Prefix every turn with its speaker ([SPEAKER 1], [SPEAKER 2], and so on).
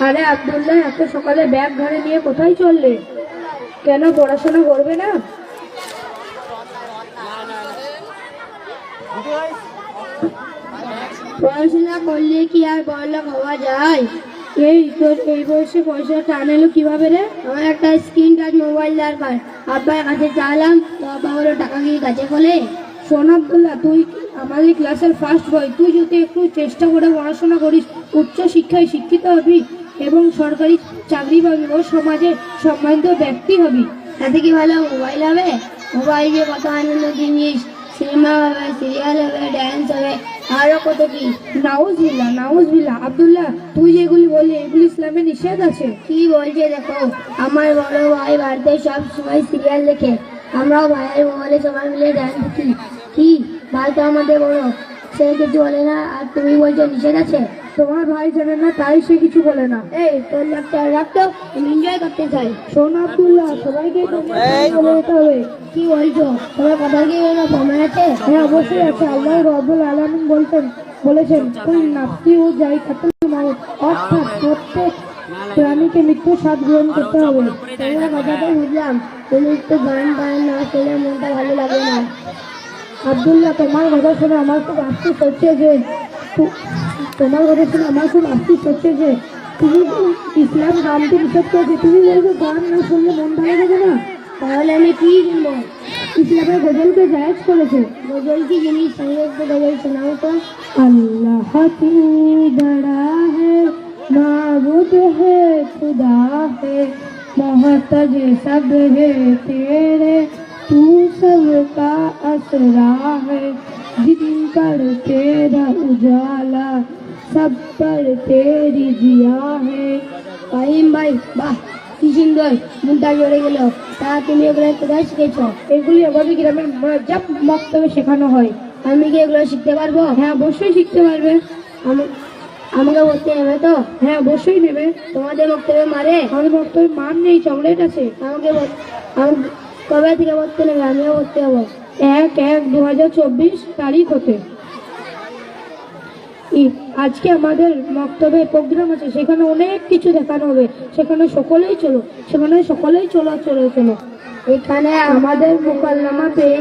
[SPEAKER 1] আরে আব্দুল্লাহ, এত সকালে ব্যাগ ঘরে নিয়ে কোথায় চললে? কেন, পড়াশোনা করবে না?
[SPEAKER 2] পড়াশোনা করলে কি আর বড়লোক হওয়া যায়?
[SPEAKER 1] তোর এই বয়সে পয়সা টান এলো কিভাবে রে?
[SPEAKER 2] আমার একটা স্ক্রিন টাচ মোবাইল দরকার। আব্বার কাছে চাইলাম, তো আব্বা বললো টাকা কি গাছে ফলে?
[SPEAKER 1] শোন আব্দুল্লাহ, তুই আমাদের ক্লাসের ফার্স্ট বয়, তুই যদি একটু চেষ্টা করে পড়াশোনা করিস, উচ্চ শিক্ষায় শিক্ষিত হবি এবং সরকারি চাকরি পাবি ও সমাজে সম্মানিত ব্যক্তি হবি।
[SPEAKER 2] তাতে কি ভালো মোবাইল হবে? মোবাইলে কত আনন্দ জিনিস, সিনেমা হবে, সিরিয়াল হবে, ড্যান্স হবে, আরো কত কি।
[SPEAKER 1] নাউজুবিল্লাহ, নাউজুবিল্লাহ। আব্দুল্লাহ, তুই যেগুলি বললি এগুলি ইসলামে নিষেধ আছে।
[SPEAKER 2] কি বলছে দেখো, আমার বড় ভাই বাড়িতে সব সময় সিরিয়াল দেখে, আমরাও ভাইয়ের মোবাইলে সবাই মিলে ড্যান্স দেখি। কি ভাই তো আমাদের বড়, সে কিছু বলে না, আর তুমি বলছো নিষেধ আছে?
[SPEAKER 1] তোমার ভাই জানে না তাই সে কিছু বলে না।
[SPEAKER 2] এই তোর লেকচার রাখতো, আমি এনজয় করতে চাই।
[SPEAKER 1] শোন আব্দুল্লাহ, সবাইকে বলে যেতে হবে।
[SPEAKER 2] কি বলছো, তোমার কথা কি প্রমাণ আছে?
[SPEAKER 1] হ্যাঁ, অবশ্যই আছে। আল্লাহ রাব্বুল আলামিন বলেছেন কুল নাফসি ও যায়কাতুল মাউত, অর্থাৎ প্রত্যেক প্রাণীকে মৃত্যুর স্বাদ গ্রহণ করতে হবে।
[SPEAKER 2] তোমার কথাটা বুঝলাম, তুমি একটু গান গান না শুনে মনটা ভালো লাগে না।
[SPEAKER 1] আব্দুল্লাহ, তোমার কথা শুনে আমার খুব আফসোস হচ্ছে যে তুমি ইসলাম নামটি নিষেধ করেছে, তুমি বলছো গান না শুনলে মন ভালো লাগে না।
[SPEAKER 2] তাহলে আমি কি শুনবো?
[SPEAKER 1] ইসলামের গজলকে জায়েজ করেছে।
[SPEAKER 2] গজল কি জিনিস? তুমি একটু গজল শোনাও তো।
[SPEAKER 1] अल्लाह तू बड़ा है, माबूद है, खुदा है, मोहताज सब है तेरे, तू सबका असरा है, जिन पर तेरा उजाला, सब पर तेरी जिया है।
[SPEAKER 2] ফাহিম ভাই, বাহ কি সুন্দর, মনটা জড়ে গেল। তা তুমি এগুলো কোথায় শিখেছো?
[SPEAKER 1] এগুলি আমাদের গ্রামের মজাব মক্তবে শেখানো হয়।
[SPEAKER 2] আমি কি এগুলো শিখতে পারবো?
[SPEAKER 1] হ্যাঁ, অবশ্যই শিখতে পারবে।
[SPEAKER 2] আমাকে ভর্তি নেবে তো?
[SPEAKER 1] হ্যাঁ, অবশ্যই নেবে।
[SPEAKER 2] তোমাদের বক্তব্য মারে?
[SPEAKER 1] আমাদের বক্তব্যে মান নেই, চকলেট আছে।
[SPEAKER 2] কবে থেকে ভর্তি নেবে? আমিও ভর্তি হবো।
[SPEAKER 1] 1/1/2024 তারিখ হতে। আজকে আমাদের মক্তবের প্রোগ্রাম আছে, সেখানে অনেক কিছু দেখানো হবে। সেখানে সকলেই চলো।
[SPEAKER 2] এখানে আমাদের মোকাল্লামা পেয়ে